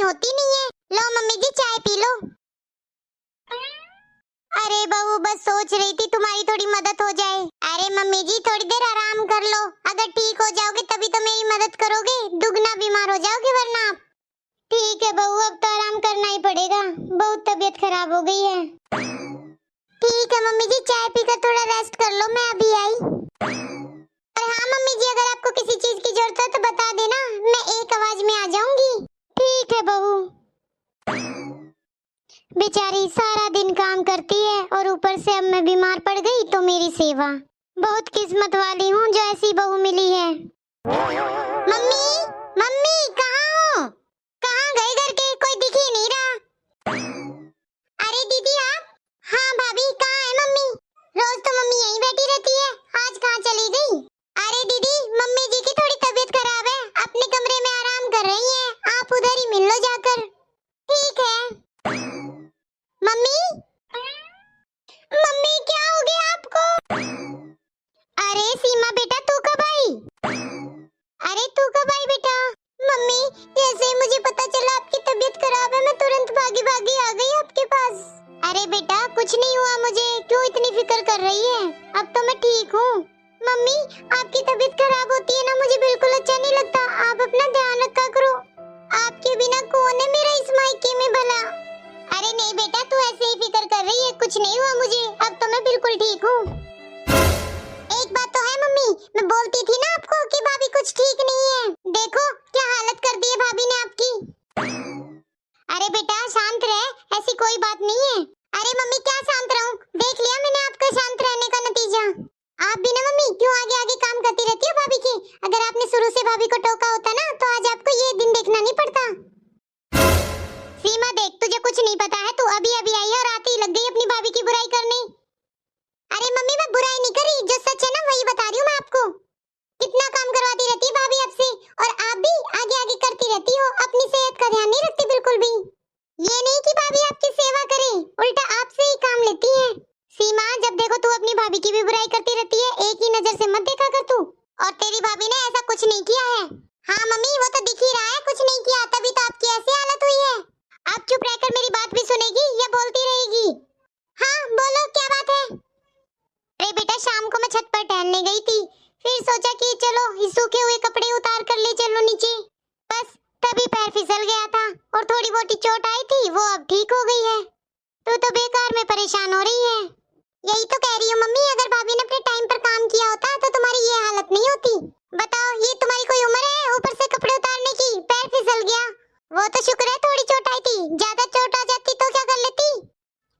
होती नहीं है। लो मम्मी जी चाय पी लो। अरे बहू बस सोच रही थी तुम्हारी थोड़ी मदद हो जाए। अरे मम्मी जी थोड़ी देर आराम कर लो, अगर ठीक हो जाओगे तभी तो मेरी मदद करोगे, दुगना बीमार हो जाओगे वरना आप। ठीक है बहू अब तो आराम करना ही पड़ेगा, बहुत तबीयत खराब हो गई है। ठीक है मम्मी जी चाय पीकर थोड़ा रेस्ट कर लो, मैं अभी आई। और हाँ मम्मी जी अगर आपको किसी चीज की जरूरत है तो बता देना, मैं एक आवाज में आ जाऊंगी। ठीक है बहू। बेचारी सारा दिन काम करती है और ऊपर से अब मैं बीमार पड़ गई तो मेरी सेवा। बहुत किस्मत वाली हूँ जो ऐसी बहू मिली है। मम्मी मम्मी कहाँ हो? कहाँ गए घर के, कोई दिख ही नहीं रहा। अरे दीदी आप? हाँ भाभी कहाँ है मम्मी? रोज तो मम्मी यहीं बैठी रहती है, आज कहाँ चली गई? अरे दीदी मम्मी जी की थोड़ी तबीयत खराब है, अपने कमरे में आराम कर रही हैं, आप उधर ही मिल लो जाकर। ठीक है। मम्मी मम्मी क्या हो गया आपको? अरे सीमा बेटा तू कब आई? अरे तू कब आई बेटा? मम्मी जैसे ही मुझे पता चला आपकी तबीयत खराब है मैं तुरंत भागी भागी आ गई आपके पास। अरे बेटा कुछ नहीं हुआ मुझे, क्यों इतनी फिक्र कर रही है, अब तो मैं ठीक हूँ। मम्मी आपकी तबीयत खराब होती है ना, मुझे बिल्कुल अच्छा नहीं लगता, आप अपना ध्यान रखा करो, आपके बिना कौन है मेरा इस मायके में भला। अरे नहीं बेटा तू ऐसे ही फिक्र कर रही है, कुछ नहीं हुआ मुझे, अब तो मैं बिल्कुल ठीक हूँ। एक बात तो है मम्मी, मैं बोलती थी ना आपको कि भाभी कुछ ठीक नहीं है, देखो क्या हालत कर दी है भाभी ने आपकी। अरे बेटा शांत रह, ऐसी कोई बात नहीं है। अरे मम्मी क्या शांत रहूं, देख लिया मैंने आपका शांत रहने का नतीजा। आप भी ना मम्मी क्यों आगे आगे काम करती रहती हो भाभी की, अगर आपने शुरू से भाभी को टोका होता ना तो आज आपको ये दिन देखना नहीं पड़ता। सीमा देख तुझे कुछ नहीं पता है, तू अभी अभी आई है और आती ही लग गई अपनी भाभी की बुराई करने। अरे मम्मी मैं बुराई नहीं कर रही, जो सच है ना वही बता रही हूँ मैं आपको। कितना काम करवाती रहती है भाभी आपसे, और आप भी आगे आगे करती रहती हो, अपनी सेहत का ध्यान नहीं रखती बिल्कुल भी। ये नहीं कि भाभी आपकी सेवा करे, उल्टा आपसे ही काम लेती है। सीमा जब देखो तू अपनी भाभी की भी बुराई करती रहती है, एक ही नजर से मत देखा कर तू। और तेरी भाभी ने ऐसा कुछ नहीं किया है। हाँ मम्मी वो तो दिख ही रहा है कुछ नहीं किया, तभी तो आपकी ऐसी हालत हुई है। आप चुप रहकर मेरी बात भी सुनेगी या बोलती रहेगी? हाँ बोलो क्या बात है? अरे बेटा शाम को मैं छत पर टहलने गई थी, फिर सोचा कि चलो इस सूखे हुए कपड़े उतार कर ले चलो नीचे, बस तभी पैर फिसल गया था और थोड़ी बहुत चोट आई थी, वो अब ठीक हो गई है। तू तो बेकार में परेशान हो रही है। यही तो कह रही हूँ मम्मी, अगर भाभी ने अपने टाइम पर काम किया होता तो तुम्हारी ये हालत नहीं होती। बताओ ये तुम्हारी कोई उम्र है ऊपर से कपड़े उतारने की, पैर फिसल गया, वो तो शुक्र है थोड़ी चोट आई थी, ज्यादा चोट आ जाती तो क्या कर लेती।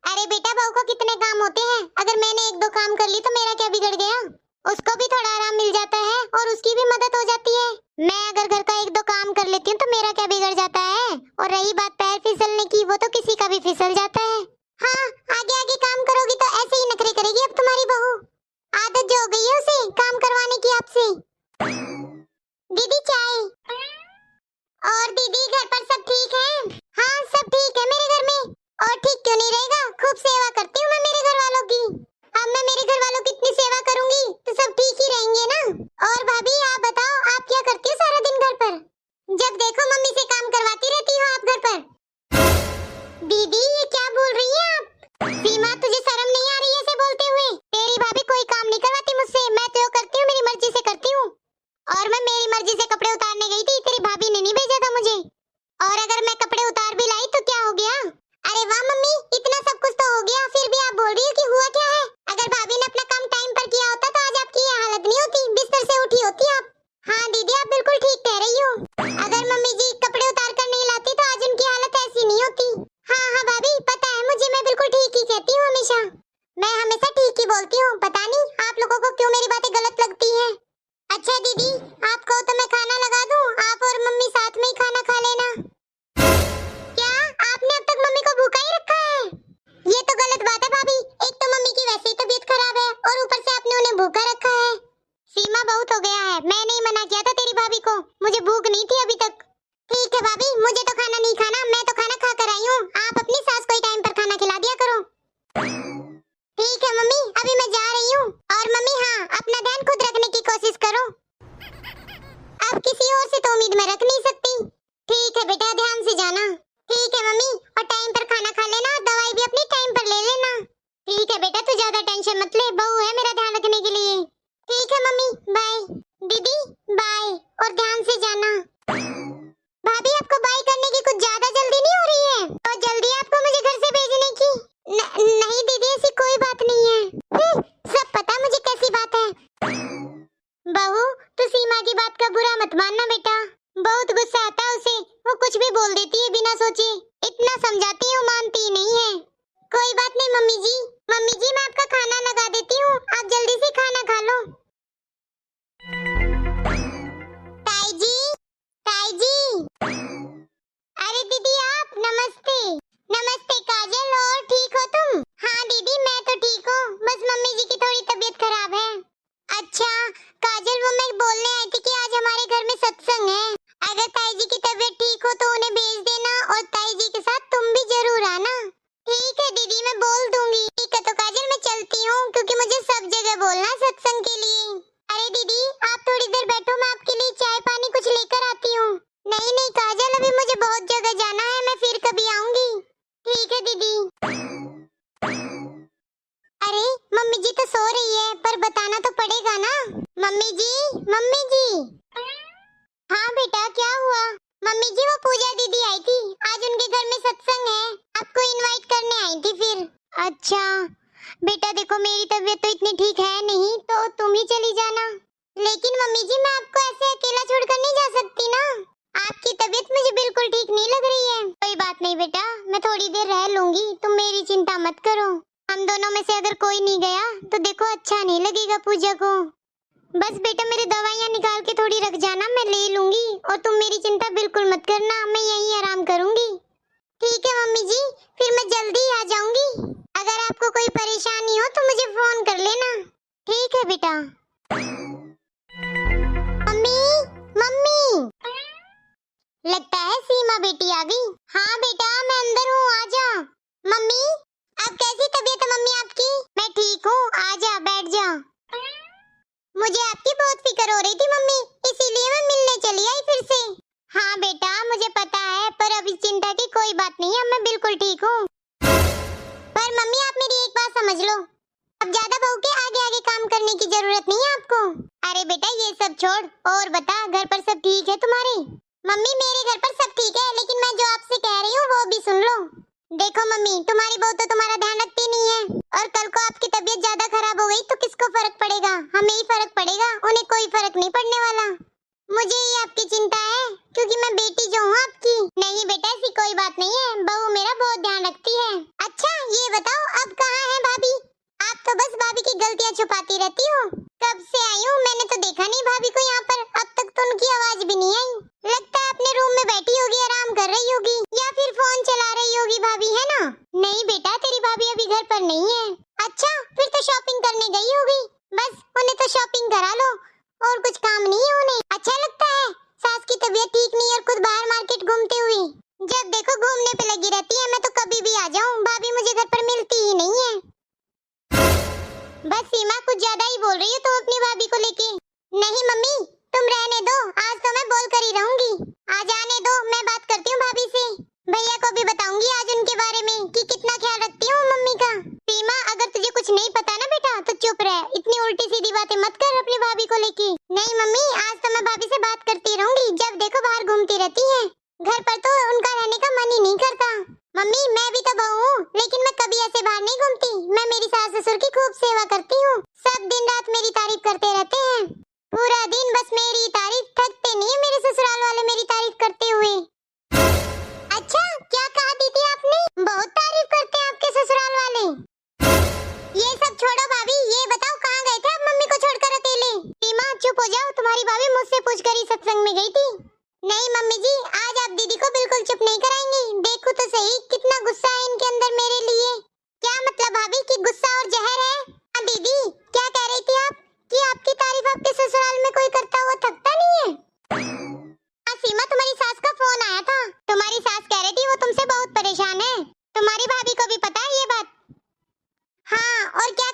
अरे बेटा बहू को कितने काम होते हैं, अगर मैंने एक दो काम कर ली तो मेरा क्या बिगड़ गया, उसको भी थोड़ा आराम मिल जाता है और उसकी भी मदद हो जाती है। मैं अगर घर का एक दो काम कर लेती हूँ तो मेरा क्या बिगड़ जाता है, और रही बात पैर फिसलने की, वो तो किसी का भी फिसल जाता है। हाँ आगे आगे काम करोगी तो ऐसे ही नखरे करेगी अब तुम्हारी बहू, आदत जो हो गई है उसे काम करवाने की आपसे। दीदी चाय। और दीदी घर पर सब ठीक है? हाँ सब ठीक है मेरे घर में, और ठीक क्यों नहीं रहेगा, खूब सेवा करती हूँ मैं मेरे घर वालों की। अब मैं मेरे घर वालों की इतनी सेवा करूंगी तो सब ठीक ही रहेंगे ना। और भाभी आप बताओ आप क्या करती हो सारा दिन घर पर? जब देखो मम्मी से काम करवाती रहती हो आप घर पर। दीदी ये क्या बोल रही है आप? सीमा तुझे शर्म नहीं आ रही है ऐसे बोलते हुए? तेरी भाभी कोई काम नहीं करवाती मुझसे, मैं तो करती हूँ मेरी मर्जी से करती हूँ। और मैं मेरी मर्जी से कपड़े उतारने गई थी, तेरी भाभी ने नहीं भेजा था मुझे, और अगर मैं कपड़े उतार भी लाई तो क्या हो गया? अरे वाह मम्मी इतना सब कुछ तो हो गया, फिर भी आप बोल रही हो कि हुआ क्या है? अगर भाभी ने अपना काम टाइम पर किया होता तो आज आपकी ये हालत नहीं होती, बिस्तर से उठी होती आप। हाँ दीदी आप बिल्कुल ठीक कह रही हो, अगर मम्मी जी कपड़े उतार कर नहीं लाती तो आज उनकी हालत ऐसी नहीं होती। हाँ हाँ भाभी पता है मुझे, मैं बिल्कुल ठीक ही कहती हूँ हमेशा, मैं हमेशा ठीक ही बोलती हूँ, पता नहीं आप लोगों को क्यों मेरी बातें गलत लगती हैं। अच्छा दीदी आपको तो मैं खाना लगा दूं, आप और मम्मी साथ में ही खाना खा लेना। क्या आपने अब तक मम्मी को भूखा ही रखा है? ये तो गलत बात है भाभी, एक तो मम्मी की वैसे ही तबीयत खराब है और ऊपर से आपने उन्हें भूखा रखा है। सीमा बहुत हो गया है, मैंने ही मना किया था तेरी भाभी को, मुझे भूख नहीं थी अभी तक। ठीक है भाभी मुझे तो खाना नहीं खाना, मैं तो खाना खा कर आई हूँ, आप अपनी सास को ही टाइम पर खाना खिला दिया करो। ठीक है मम्मी अभी मैं जा रही हूँ, और मम्मी हाँ अपना ध्यान खुद रखने की कोशिश करो, अब किसी और से तो उम्मीद मैं रख नहीं सकती। ठीक है बेटा, ध्यान से जाना। ठीक है मम्मी, और टाइम पर खाना खा लेना और दवाई भी अपनी टाइम पर ले लेना। ठीक है बेटा, तू ज्यादा टेंशन मत ले, बहू है मेरा ध्यान रखने के लिए। ठीक है मम्मी, बाय। दीदी बाय, और ध्यान से जाना। भाभी आपको बाय करने की कुछ ज्यादा जल्दी नहीं हो रही है? तो जल्दी आपको मुझे घर से भेजने की? नहीं दीदी, ऐसी कोई बात नहीं है। सब पता मुझे कैसी बात है। बहू, तू सीमा की बात का बुरा मत मानना बेटा, बहुत गुस्सा आता है उसे, वो कुछ भी बोल देती है बिना सोचे। इतना समझाती हूँ मानती ही नहीं है। कोई बात नहीं मम्मी जी। मम्मी जी, मैं आपका खाना लगा देती हूँ, आप जल्दी से खाना खा लो। ताई जी, ताई जी। अरे दीदी आप, नमस्ते। नमस्ते काजल, और ठीक हो तुम? हाँ दीदी मैं तो ठीक हूँ, बस मम्मी जी की थोड़ी तबीयत खराब है। अच्छा काजल, वो मैं बोलने आई थी कि आज हमारे घर में सत्संग है। अगर ताई जी की तबीयत ठीक हो तो उन्हें भेज देना, और ताई जी के साथ तुम भी जरूर आना। ठीक है दीदी, मैं बोल दूंगी। ठीक है तो काजल मैं चलती हूँ, क्योंकि मुझे सब जगह बोलना सत्संग के लिए। अरे दीदी आप थोड़ी देर बैठो, मैं आपके लिए चाय पानी कुछ लेकर आती हूँ। नहीं नहीं काजल, अभी मुझे बहुत जगह जाना है, मैं फिर कभी आऊंगी। ठीक है दीदी। अरे मम्मी जी तो सो रही है, पर बताना तो पड़ेगा ना। मम्मी जी, मम्मी जी। हाँ बेटा, क्या हुआ? मम्मी जी, वो पूजा दीदी आई थी, आज उनके घर में सत्संग है, आपको इनवाइट करने आई थी फिर। अच्छा बेटा, देखो मेरी तबीयत तो इतनी ठीक है नहीं, तो तुम ही चली जाना। लेकिन मम्मी जी, मैं आपको ऐसे अकेला छोड़कर नहीं जा सकती ना, आपकी तबीयत मुझे बिल्कुल ठीक नहीं लग रही है। कोई बात नहीं बेटा, मैं थोड़ी देर रह लूंगी, तुम मेरी चिंता मत करो। हम दोनों में से अगर कोई नहीं गया तो देखो अच्छा नहीं लगेगा पूजा को। बस बेटा मेरी दवाइयाँ निकाल के थोड़ी रख जाना, मैं ले लूंगी, और तुम मेरी चिंता बिल्कुल मत करना, मैं यहीं आराम करूंगी। ठीक है मम्मी जी, फिर मैं जल्दी आ जाऊंगी। अगर आपको कोई परेशानी हो तो मुझे फोन कर लेना। ठीक है बेटा। Mummy, mummy. लगता है सीमा बेटी आ गई। हाँ बेटा मैं अंदर हूँ, आजा। मम्मी, अब कैसी तबीयत है मम्मी आपकी? मैं ठीक हूँ, आजा बैठ जा। मुझे आपकी बहुत फिक्र हो रही थी मम्मी, इसीलिए मैं मिलने चली आई फिर से। हाँ बेटा मुझे पता है, पर अभी चिंता की कोई बात नहीं है, मैं बिल्कुल ठीक हूँ। पर मम्मी आप मेरी एक बात समझ लो, अब ज्यादा बहू के आगे आगे काम करने की जरूरत नहीं है आपको। अरे बेटा ये सब छोड़, और बता घर पर सब ठीक है तुम्हारे? मम्मी मेरे घर पर सब ठीक है, लेकिन मैं जो आपसे कह रही हूँ वो भी सुन लो। देखो मम्मी, तुम्हारी बहू तो तुम्हारा ध्यान रखती नहीं है, और कल को आपकी तबीयत ज्यादा खराब हो गई तो किसको फर्क पड़ेगा? हमें ही फर्क पड़ेगा, उन्हें कोई फर्क नहीं पड़ने वाला। मुझे ही आपकी चिंता है, क्योंकि मैं बेटी जो हूँ आपकी। नहीं बेटा ऐसी कोई बात नहीं है, बहू मेरा बहुत ध्यान रखती है। अच्छा ये बताओ अब कहाँ है भाभी? आप तो बस भाभी की गलतियाँ छुपाती रहती हो। कब से आई हूँ, मैंने तो देखा नहीं भाभी को यहाँ पर, अब तक तो उनकी आवाज भी नहीं आई। लगता है अपने रूम में बैठी होगी, आराम कर रही होगी, या फिर फोन चला रही होगी भाभी, है ना? नहीं बेटा तेरी भाभी अभी घर पर नहीं है। अच्छा फिर तो शॉपिंग करने गई होगी, बस उन्हें तो शॉपिंग करा लो, और कुछ काम नहीं है उन्हें। अच्छा लगता है सास की तबीयत ठीक नहीं और खुद बाहर मार्केट घूमते हुए, जब देखो घूमने पे लगी रहती है। मैं तो कभी भी आ जाऊँ, भाभी मुझे घर पर मिलती ही नहीं है। बस सीमा कुछ ज्यादा ही बोल रही हो तुम अपनी भाभी को लेके। नहीं मम्मी तुम रहने दो, आज तो मैं बोल कर ही रहूंगी। आज आने दो, मैं बात करती हूँ भाभी से, भैया को भी बताऊंगी आज उनके बारे में कि कितना ख्याल रखती हूँ मम्मी का। सीमा अगर तुझे कुछ नहीं पता ना बेटा तो चुप रह, इतनी उल्टी सीधी बातें मत कर अपनी भाभी को लेके। नहीं मम्मी आज तो मैं भाभी से बात करती रहूंगी, जब देखो बाहर घूमती रहती है, घर पर तो उनका रहने का मन ही नहीं करता। मम्मी मैं भी तो बहू हूँ, लेकिन मैं कभी ऐसे बाहर नहीं घूमती, मैं मेरी सास ससुर की खूब सेवा करती हूँ, सब दिन रात मेरी तारीफ करते रहते हैं, पूरा दिन बस मेरी तारीफ, थकते नहीं है मेरे ससुराल वाले मेरी तारीफ करते हुए। अच्छा क्या कहा दीदी आपने? बहुत तारीफ करते हैं आपके ससुराल वाले। ये सब छोड़ो भाभी, ये बताओ कहाँ गए थे आप मम्मी को छोड़कर अकेले? सीमा चुप हो जाओ, तुम्हारी भाभी मुझसे पूछकर ही सत्संग में गई थी। नहीं मम्मी जी आज आप दीदी को बिल्कुल चुप नहीं कराएंगी, देखो तो सही कितना गुस्सा है इनके अंदर मेरे लिए। क्या मतलब भाभी कि गुस्सा और जहर है? हाँ दीदी क्या कह रही थी आप कि आपकी तारीफ आपके ससुराल में कोई करता हुआ थकता नहीं है? हाँ सीमा तुम्हारी सास का फोन आया था, तुम्हारी सास कह रही थी वो तुमसे बहुत परेशान है, तुम्हारी भाभी को भी पता है ये बात। हाँ और क्या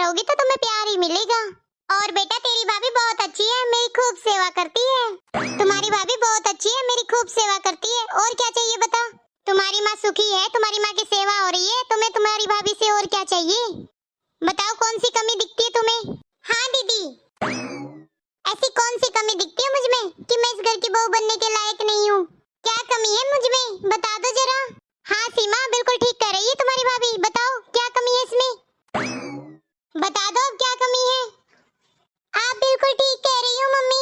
रहोगी तो तुम्हें प्यार ही मिलेगा। और बेटा तेरी भाभी बहुत अच्छी है, मेरी खूब सेवा करती है। तुम्हारी भाभी बहुत अच्छी है, मेरी खूब सेवा करती है। और क्या चाहिए बता? तुम्हारी माँ सुखी है, तुम्हारी माँ की सेवा हो रही है, तुम्हें तुम्हारी भाभी से और क्या चाहिए? बताओ कौन सी कमी दिखती है तुम्हें? हाँ दीदी, ऐसी कौन सी कमी दिखती है मुझ में कि मैं इस घर की बहू बनने के लायक नहीं हूँ? क्या कमी है मुझ में, बता दो जरा। हाँ सीमा, बिल्कुल ठीक कह रही है तुम्हारी भाभी, बताओ क्या कमी है इसमें? बता दो अब क्या कमी है। आप बिल्कुल ठीक कह रही हो मम्मी।